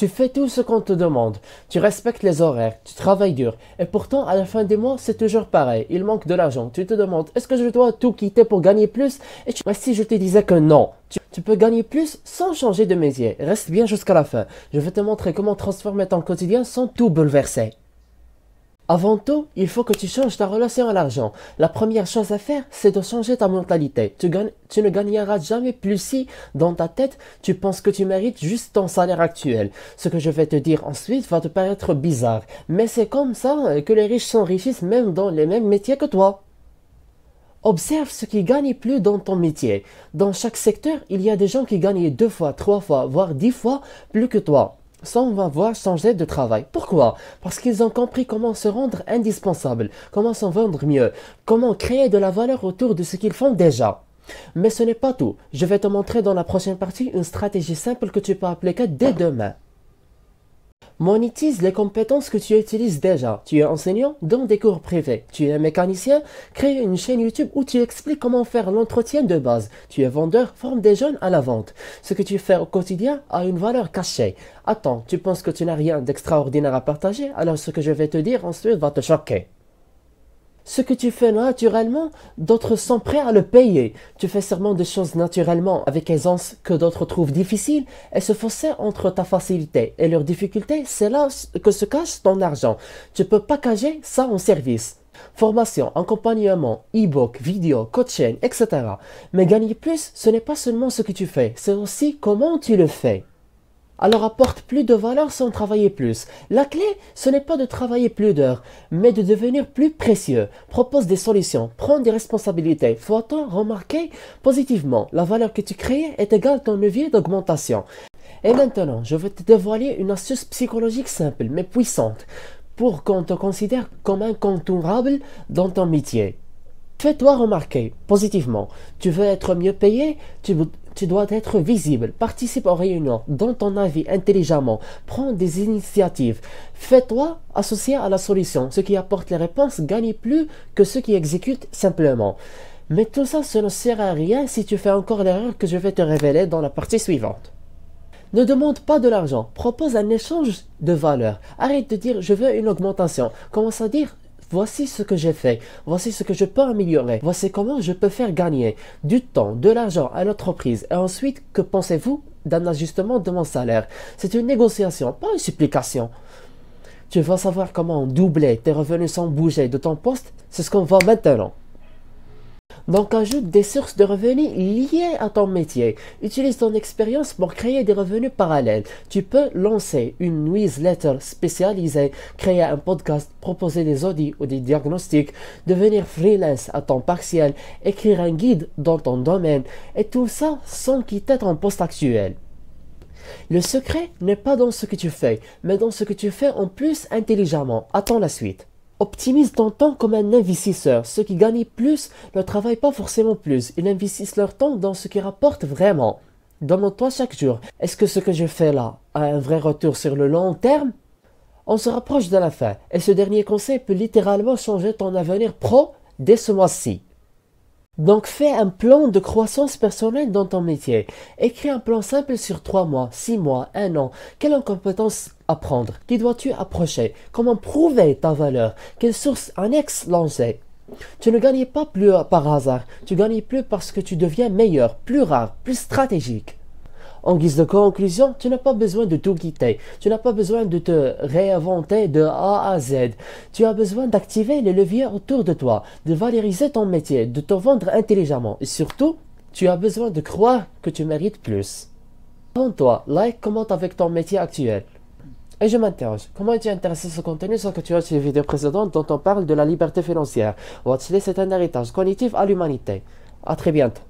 Tu fais tout ce qu'on te demande. Tu respectes les horaires, tu travailles dur. Et pourtant, à la fin des mois, c'est toujours pareil. Il manque de l'argent. Tu te demandes, est-ce que je dois tout quitter pour gagner plus? Mais si je te disais que non, tu peux gagner plus sans changer de métier. Reste bien jusqu'à la fin. Je vais te montrer comment transformer ton quotidien sans tout bouleverser. Avant tout, il faut que tu changes ta relation à l'argent. La première chose à faire, c'est de changer ta mentalité. Tu ne gagneras jamais plus si, dans ta tête, tu penses que tu mérites juste ton salaire actuel. Ce que je vais te dire ensuite va te paraître bizarre, mais c'est comme ça que les riches s'enrichissent même dans les mêmes métiers que toi. Observe ceux qui gagnent plus dans ton métier. Dans chaque secteur, il y a des gens qui gagnent 2 fois, 3 fois, voire 10 fois plus que toi, sans avoir changé de travail. Pourquoi? Parce qu'ils ont compris comment se rendre indispensable, comment s'en vendre mieux, comment créer de la valeur autour de ce qu'ils font déjà. Mais ce n'est pas tout. Je vais te montrer dans la prochaine partie une stratégie simple que tu peux appliquer dès demain. Monétise les compétences que tu utilises déjà. Tu es enseignant, donne des cours privés. Tu es mécanicien, crée une chaîne YouTube où tu expliques comment faire l'entretien de base. Tu es vendeur, forme des jeunes à la vente. Ce que tu fais au quotidien a une valeur cachée. Attends, tu penses que tu n'as rien d'extraordinaire à partager? Alors ce que je vais te dire ensuite va te choquer. Ce que tu fais naturellement, d'autres sont prêts à le payer. Tu fais sûrement des choses naturellement avec aisance que d'autres trouvent difficiles et ce fossé entre ta facilité et leur difficulté, c'est là que se cache ton argent. Tu peux packager ça en service. Formation, accompagnement, e-book, vidéo, coaching, etc. Mais gagner plus, ce n'est pas seulement ce que tu fais, c'est aussi comment tu le fais. Alors apporte plus de valeur sans travailler plus. La clé, ce n'est pas de travailler plus d'heures, mais de devenir plus précieux. Propose des solutions, prends des responsabilités. Faut-on remarquer positivement, la valeur que tu crées est égale à ton levier d'augmentation. Et maintenant, je vais te dévoiler une astuce psychologique simple mais puissante pour qu'on te considère comme incontournable dans ton métier. Fais-toi remarquer positivement. Tu veux être mieux payé, tu dois être visible. Participe aux réunions, donne ton avis intelligemment, prends des initiatives. Fais-toi associer à la solution. Ceux qui apportent les réponses gagnent plus que ceux qui exécutent simplement. Mais tout ça, ça ne sert à rien si tu fais encore l'erreur que je vais te révéler dans la partie suivante. Ne demande pas de l'argent, propose un échange de valeur. Arrête de dire je veux une augmentation. Commence à dire voici ce que j'ai fait, voici ce que je peux améliorer, voici comment je peux faire gagner du temps, de l'argent à l'entreprise. Et ensuite, que pensez-vous d'un ajustement de mon salaire? C'est une négociation, pas une supplication. Tu vas savoir comment doubler tes revenus sans bouger de ton poste, c'est ce qu'on voit maintenant. Donc ajoute des sources de revenus liées à ton métier. Utilise ton expérience pour créer des revenus parallèles. Tu peux lancer une newsletter spécialisée, créer un podcast, proposer des audits ou des diagnostics, devenir freelance à temps partiel, écrire un guide dans ton domaine et tout ça sans quitter ton poste actuel. Le secret n'est pas dans ce que tu fais, mais dans ce que tu fais en plus intelligemment. Attends la suite. Optimise ton temps comme un investisseur. Ceux qui gagnent plus ne travaillent pas forcément plus. Ils investissent leur temps dans ce qui rapporte vraiment. Demande-toi chaque jour, est-ce que ce que je fais là a un vrai retour sur le long terme? On se rapproche de la fin et ce dernier conseil peut littéralement changer ton avenir pro dès ce mois-ci. Donc fais un plan de croissance personnelle dans ton métier. Écris un plan simple sur 3 mois, 6 mois, 1 an. Quelles compétences apprendre? Qui dois-tu approcher? Comment prouver ta valeur? Quelles sources annexes lancer? Tu ne gagnes pas plus par hasard. Tu gagnes plus parce que tu deviens meilleur, plus rare, plus stratégique. En guise de conclusion, tu n'as pas besoin de tout quitter. Tu n'as pas besoin de te réinventer de A à Z. Tu as besoin d'activer les leviers autour de toi, de valoriser ton métier, de te vendre intelligemment. Et surtout, tu as besoin de croire que tu mérites plus. Abonne-toi, like, commente avec ton métier actuel. Et je m'interroge, comment es-tu intéressé à ce contenu sans que tu aies les vidéos précédentes dont on parle de la liberté financière? Watchlist est un héritage cognitif à l'humanité. À très bientôt.